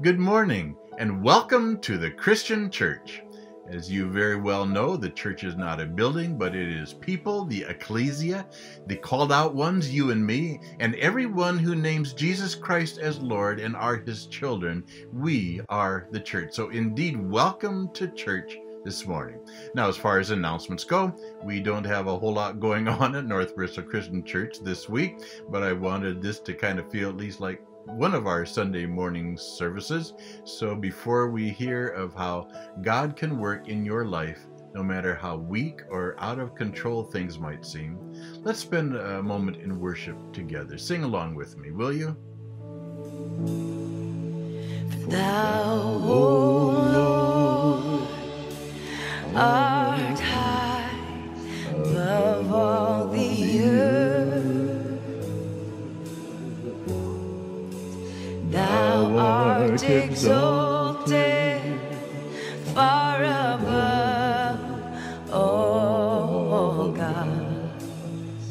Good morning, and welcome to the Christian Church. As you very well know, the church is not a building, but it is people, the ecclesia, the called out ones, you and me, and everyone who names Jesus Christ as Lord and are his children. We are the church. So indeed, welcome to church this morning. Now, as far as announcements go, we don't have a whole lot going on at North Bristol Christian Church this week, but I wanted this to kind of feel at least like one of our Sunday morning services. So before we hear of how God can work in your life, no matter how weak or out of control things might seem, let's spend a moment in worship together. Sing along with me, will you? Thou, O Lord, art high above all the earth. Thou art exalted far above all gods.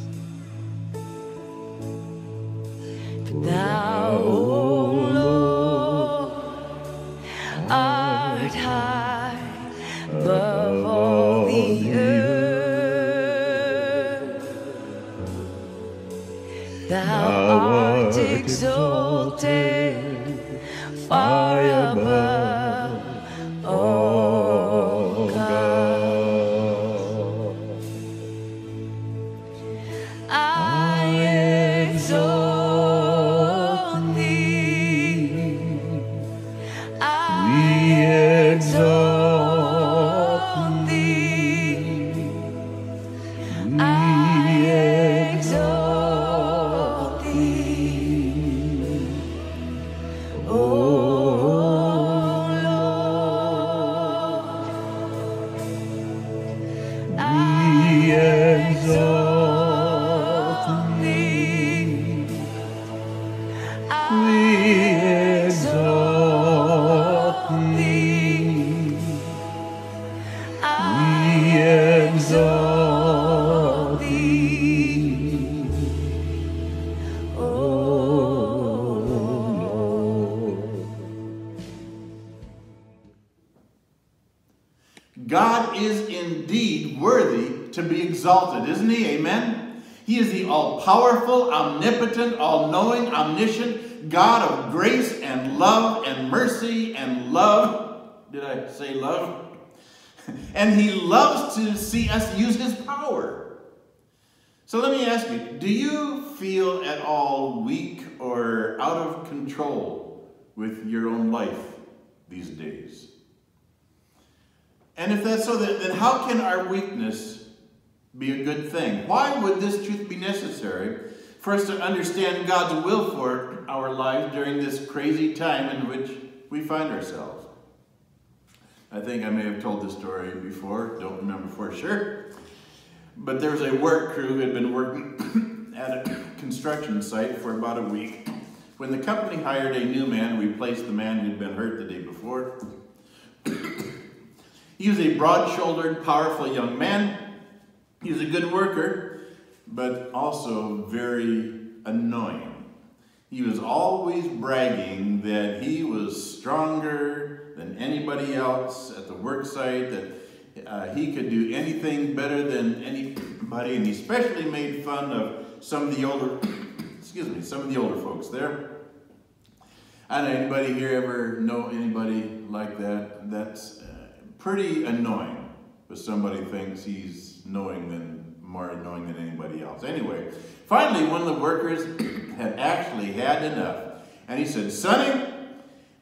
Thou, O Lord, art high above all the earth. Thou art exalted far above all gods. I exalt thee. We exalt thee. I exalt thee, O Lord. We exalt thee. We exalt thee. We exalt thee, O Lord. God is indeed worthy to be exalted, isn't he? Amen? He is the all-powerful, omnipotent, all-knowing, omniscient God of grace and love and mercy and love. Did I say love? And he loves to see us use his power. So let me ask you, do you feel at all weak or out of control with your own life these days? And if that's so, then how can our weakness be a good thing? Why would this truth be necessary for us to understand God's will for our lives during this crazy time in which we find ourselves? I think I may have told this story before, don't remember for sure. But there was a work crew who had been working at a construction site for about a week when the company hired a new man to replace the man who had been hurt the day before. He was a broad-shouldered, powerful young man. He was a good worker, but also very annoying. He was always bragging that he was stronger than anybody else at the work site, that he could do anything better than anybody, and he especially made fun of some of the older, some of the older folks there. I don't know, anybody here ever know anybody like that? That's pretty annoying if somebody thinks he's more annoying than anybody else. Anyway, finally one of the workers had actually had enough, and he said, "Sonny,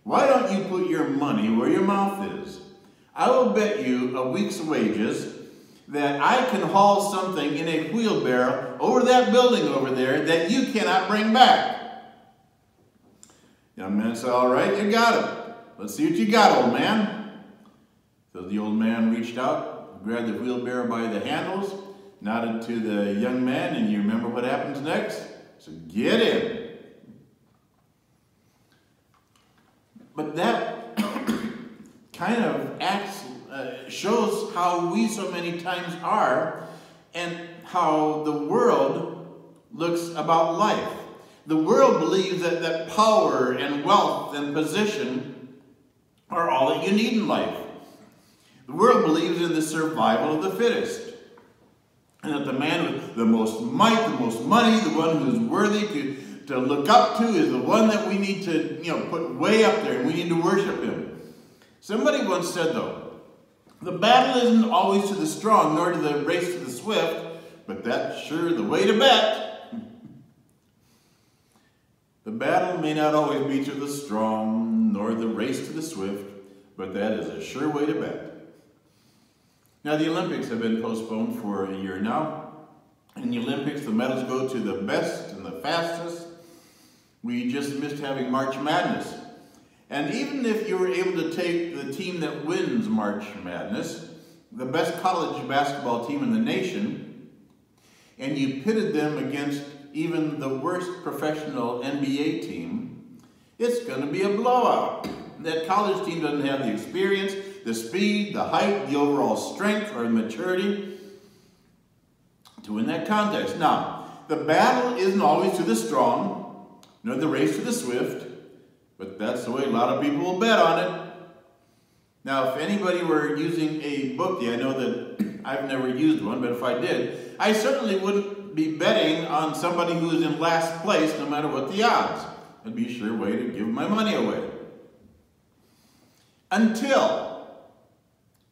why don't you put your money where your mouth is? I will bet you a week's wages that I can haul something in a wheelbarrow over that building over there that you cannot bring back." Young man said, "All right, you got it. Let's see what you got, old man." So the old man reached out, grabbed the wheelbarrow by the handles, nodded to the young man, and you remember what happens next? He said, "Get in." But that kind of shows how we so many times are and how the world looks about life. The world believes that power and wealth and position are all that you need in life. The world believes in the survival of the fittest, and that the man with the most might, the most money, the one who's worthy to look up to is the one that we need to, put way up there, and we need to worship him. Somebody once said, though, the battle isn't always to the strong, nor to the race to the swift, but that's sure the way to bet. The battle may not always be to the strong, nor the race to the swift, but that is a sure way to bet. Now, the Olympics have been postponed for a year now. In the Olympics, the medals go to the best and the fastest. We just missed having March Madness. And even if you were able to take the team that wins March Madness, the best college basketball team in the nation, and you pitted them against even the worst professional NBA team, it's going to be a blowout. That college team doesn't have the experience, the speed, the height, the overall strength, or maturity to win that contest. Now, the battle isn't always to the strong, nor the race to the swift, but that's the way a lot of people will bet on it. Now, if anybody were using a bookie, I know that I've never used one, but if I did, I certainly wouldn't be betting on somebody who is in last place, no matter what the odds. It'd be a sure way to give my money away. Until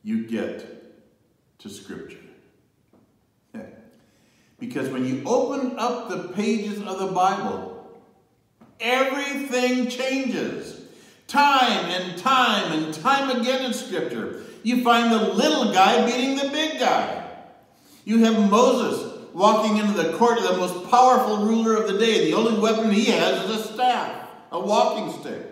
you get to Scripture. Because when you open up the pages of the Bible, everything changes. Time and time and time again in Scripture, you find the little guy beating the big guy. You have Moses walking into the court of the most powerful ruler of the day. The only weapon he has is a staff, a walking stick.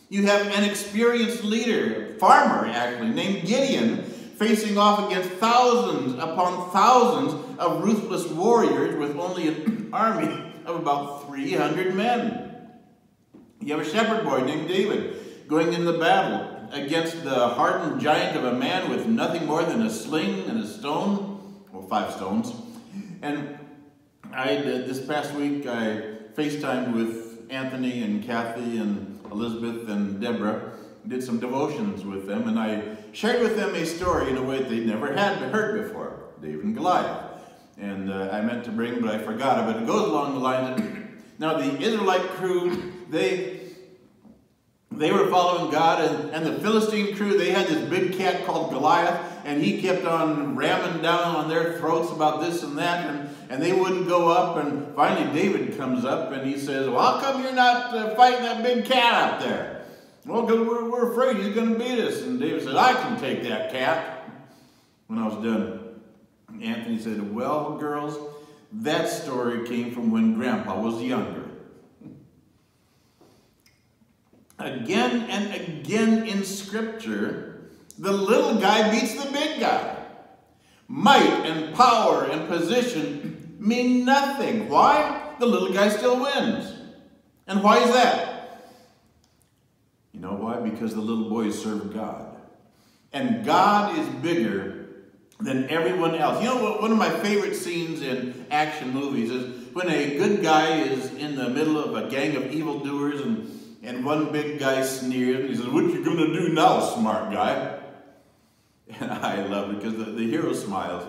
You have an experienced leader, farmer actually, named Gideon, facing off against thousands upon thousands of ruthless warriors with only an army of about 300 men. You have a shepherd boy named David going in the battle against the hardened giant of a man with nothing more than a sling and a stone, well, 5 stones. And this past week, I FaceTimed with Anthony and Kathy and Elizabeth and Deborah, did some devotions with them, and I shared with them a story in a way they'd never had heard before, David and Goliath. And I meant to bring, but I forgot it, but it goes along the lines of, now the Israelite crew, they were following God, and the Philistine crew, they had this big cat called Goliath, and he kept on ramming down on their throats about this and that, and they wouldn't go up, and finally David comes up, and he says, well, how come you're not fighting that big cat up there? Well, because we're afraid he's going to beat us. And David said, I can take that cat. When I was done, Anthony said, well, girls, that story came from when Grandpa was younger. Again and again in Scripture, the little guy beats the big guy. Might and power and position mean nothing. Why? The little guy still wins. And why is that? You know why? Because the little boys serve God. And God is bigger than everyone else. You know what? One of my favorite scenes in action movies is when a good guy is in the middle of a gang of evildoers and one big guy sneers and he says, what you gonna do now, smart guy? And I love it because the hero smiles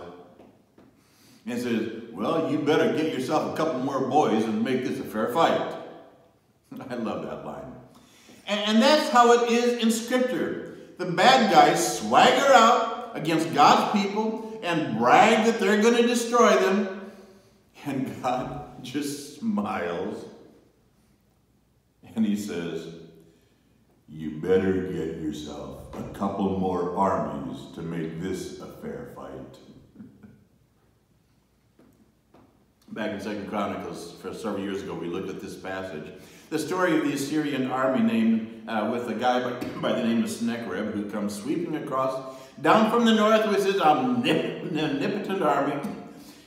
and says, well, you better get yourself a couple more boys and make this a fair fight. I love that line. And that's how it is in Scripture. The bad guys swagger out against God's people and brag that they're going to destroy them. And God just smiles. And he says, you better get yourself a couple more armies to make this a fair fight. Back in 2 Chronicles, for several years ago, we looked at this passage. The story of the Assyrian army with a guy by the name of Sennacherib who comes sweeping across, down from the north with his omnipotent army.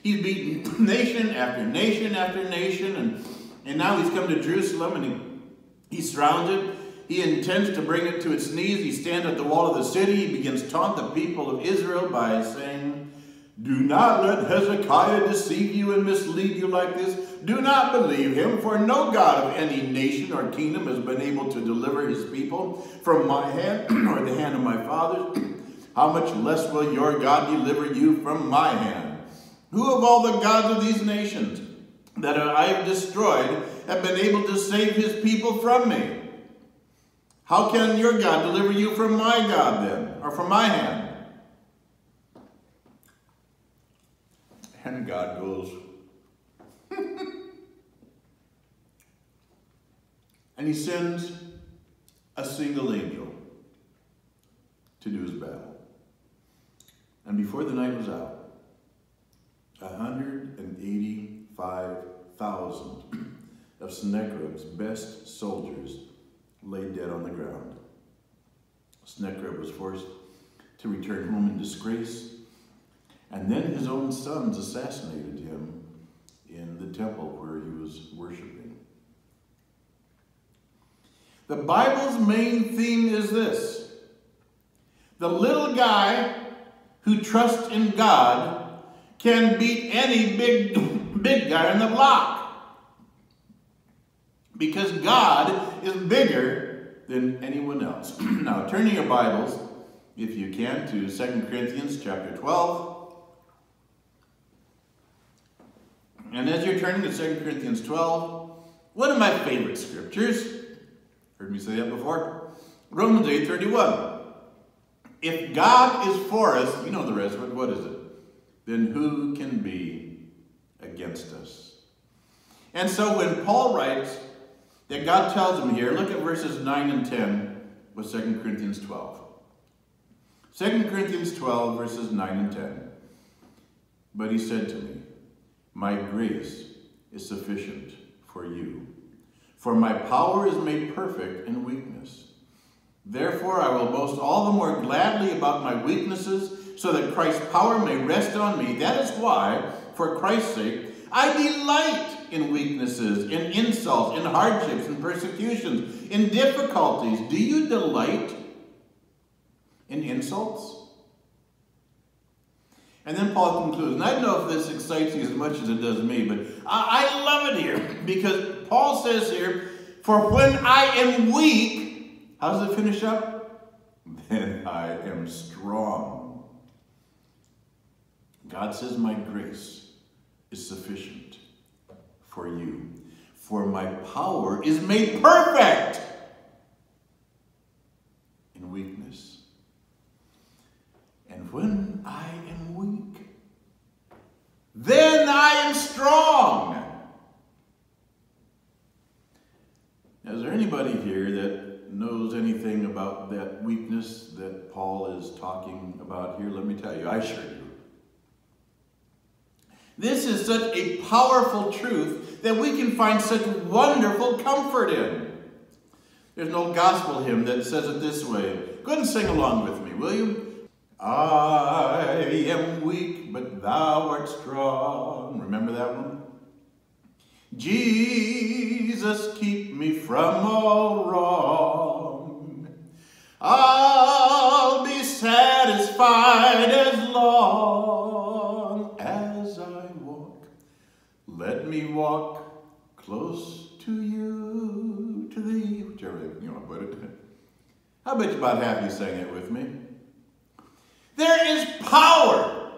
He's beaten nation after nation after nation, and now he's come to Jerusalem, and he surrounds it. He intends to bring it to its knees. He stands at the wall of the city. He begins to taunt the people of Israel by saying, Do not let Hezekiah deceive you and mislead you like this. Do not believe him, for no God of any nation or kingdom has been able to deliver his people from my hand or the hand of my fathers. How much less will your God deliver you from my hand? Who of all the gods of these nations that I have destroyed have been able to save his people from me? How can your God deliver you from my God then, or from my hand? And God goes, and he sends a single angel to do his battle. And before the night was out, 185,000 of Sennacherib's best soldiers lay dead on the ground. Sennacherib was forced to return home in disgrace, and then his own sons assassinated him in the temple where he was worshiping. The Bible's main theme is this: the little guy who trusts in God can beat any big guy on the block, because God is bigger than anyone else. Now, turn in your Bibles, if you can, to 2 Corinthians chapter 12. And as you're turning to 2 Corinthians 12, one of my favorite scriptures, heard me say that before, Romans 8:31. If God is for us, you know the rest of it, what is it? Then who can be against us? And so when Paul writes that God tells him here, look at verses 9 and 10 with 2 Corinthians 12. 2 Corinthians 12, verses 9 and 10. But he said to me, my grace is sufficient for you, for my power is made perfect in weakness. Therefore I will boast all the more gladly about my weaknesses, so that Christ's power may rest on me. That is why, for Christ's sake, I delight in weaknesses, in insults, in hardships, in persecutions, in difficulties. Do you delight in insults? And then Paul concludes, and I don't know if this excites you as much as it does me, but I love it here, because Paul says here, for when I am weak, how does it finish up? Then I am strong. God says, my grace is sufficient for you, for my power is made perfect in weakness. And when I am weak, then I am strong. Now, is there anybody here that knows anything about that weakness that Paul is talking about here? Let me tell you, I sure do. This is such a powerful truth that we can find such wonderful comfort in. There's an old gospel hymn that says it this way. Go ahead and sing along with me, will you? I am weak, but thou art strong. Remember that one? Jesus, keep me from all wrong. I'll be satisfied as long as I walk. Let me walk close to you, to thee, whichever you want to put it. I bet you about half you sang it with me. There is power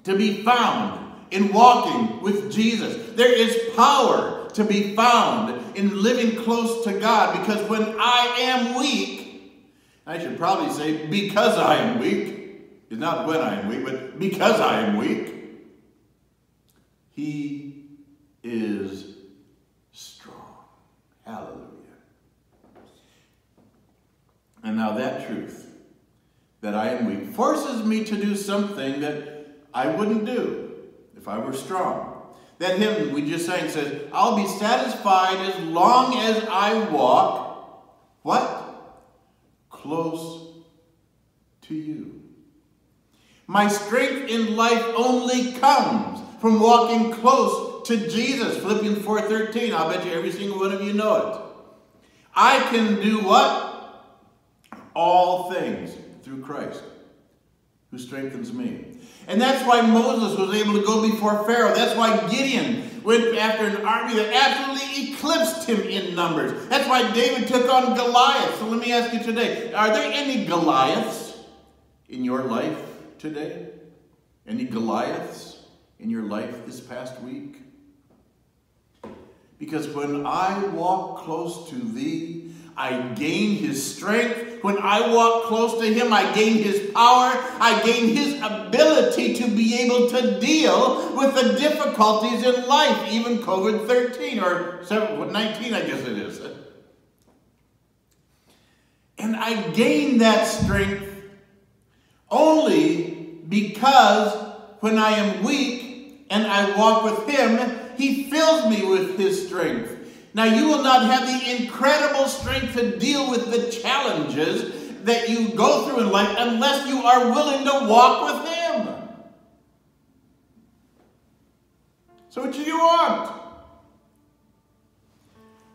to be found in walking with Jesus. There is power to be found in living close to God, because when I am weak, I should probably say because I am weak, it's not when I am weak, but because I am weak, He is strong. Hallelujah. And now that truth, that I am weak, forces me to do something that I wouldn't do if I were strong. That hymn we just sang says, I'll be satisfied as long as I walk, what? Close to you. My strength in life only comes from walking close to Jesus. Philippians 4:13. I'll bet you every single one of you know it. I can do what? All things through Christ who strengthens me. And that's why Moses was able to go before Pharaoh. That's why Gideon went after an army that absolutely eclipsed him in numbers. That's why David took on Goliath. So let me ask you today, are there any Goliaths in your life today? Any Goliaths in your life this past week? Because when I walk close to thee, I gain his strength. When I walk close to him, I gain his power. I gain his ability to be able to deal with the difficulties in life, even COVID-13 or 19, I guess it is. And I gain that strength only because when I am weak and I walk with him, he fills me with his strength. Now, you will not have the incredible strength to deal with the challenges that you go through in life unless you are willing to walk with him. So what do you want?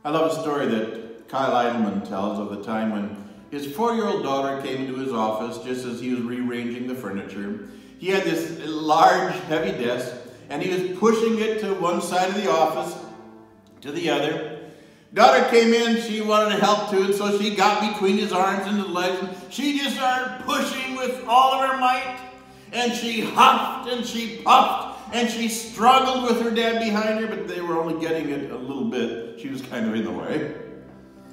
I love a story that Kyle Idleman tells of the time when his 4-year-old daughter came into his office just as he was rearranging the furniture. He had this large, heavy desk, and he was pushing it to one side of the office, to the other. Daughter came in, she wanted to help too, and so she got between his arms and his legs, and she just started pushing with all of her might. And she huffed and she puffed, and she struggled with her dad behind her, but they were only getting it a little bit. She was kind of in the way.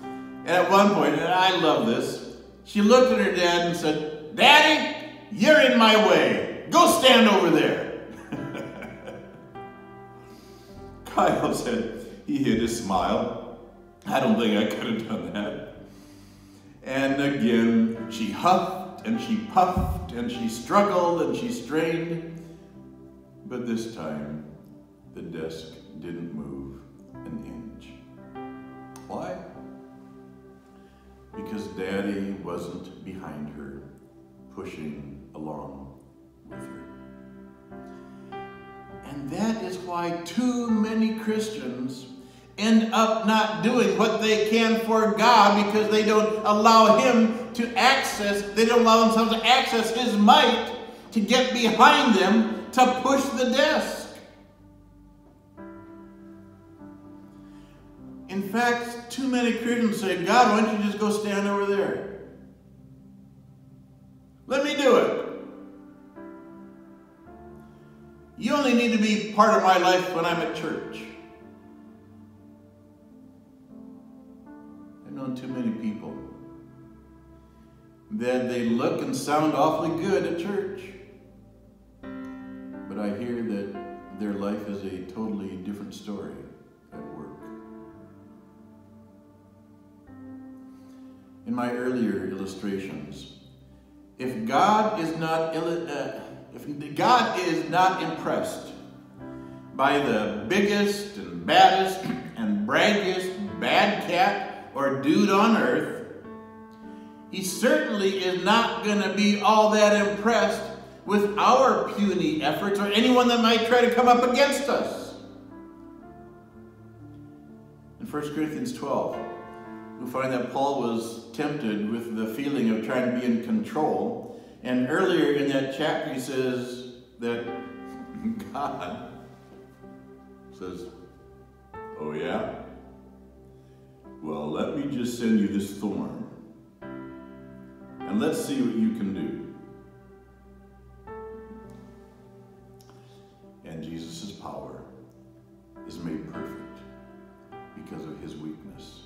And at one point, and I love this, she looked at her dad and said, "Daddy, you're in my way. Go stand over there." Kyle said he hid his smile. "I don't think I could have done that." And again, she huffed and she puffed and she struggled and she strained. But this time, the desk didn't move an inch. Why? Because Daddy wasn't behind her, pushing along with her. And that is why too many Christians end up not doing what they can for God because they don't allow him to access, they don't allow themselves to access his might to get behind them to push the desk. In fact, too many Christians say, "God, why don't you just go stand over there? Let me do it. You only need to be part of my life when I'm at church." I've known too many people that they look and sound awfully good at church, but I hear that their life is a totally different story at work. In my earlier illustrations, if God is not impressed by the biggest and baddest and braggiest bad cat or dude on earth, he certainly is not going to be all that impressed with our puny efforts or anyone that might try to come up against us. In 1 Corinthians 12, you'll find that Paul was tempted with the feeling of trying to be in control. And earlier in that chapter, he says that God says, "Oh yeah? Well, let me just send you this thorn, and let's see what you can do." And Jesus' power is made perfect because of his weakness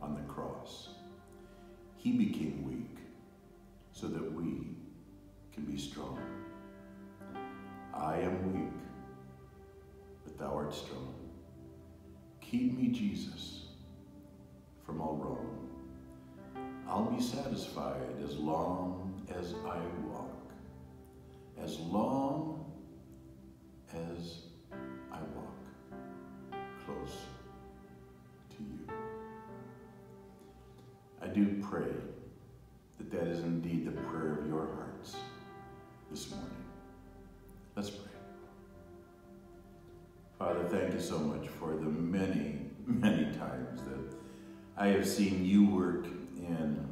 on the cross. He became weak so that we can be strong. "I am weak, but thou art strong. Keep me, Jesus, from all wrong. I'll be satisfied as long as I walk, as long as I walk close to you." I do pray that that is indeed the prayer of your hearts this morning. Let's pray. Father, thank you so much for the many, many times that I have seen you work in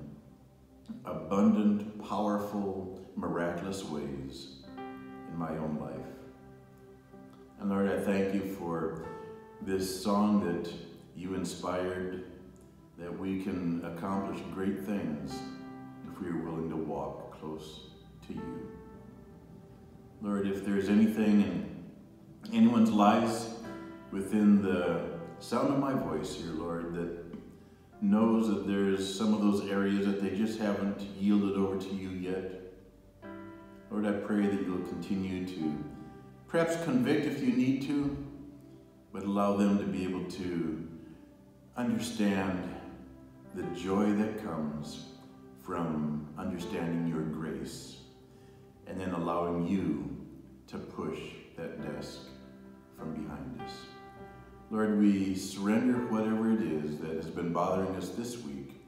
abundant, powerful, miraculous ways in my own life. And Lord, I thank you for this song that you inspired, that we can accomplish great things if we are willing to walk close to you. Lord, if there's anything in anyone's lives within the sound of my voice here, Lord, that knows that there's some of those areas that they just haven't yielded over to you yet, Lord, I pray that you'll continue to perhaps convict if you need to, but allow them to be able to understand the joy that comes from understanding your grace and then allowing you to push that desk from behind us. Lord, we surrender whatever it is that has been bothering us this week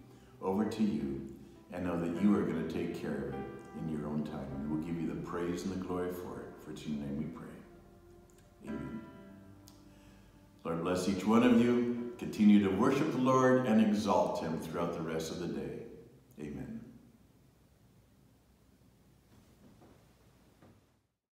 over to you and know that you are going to take care of it in your own time. And we'll give you the praise and the glory for it. For it's in your name we pray. Amen. Lord, bless each one of you. Continue to worship the Lord and exalt him throughout the rest of the day. Amen.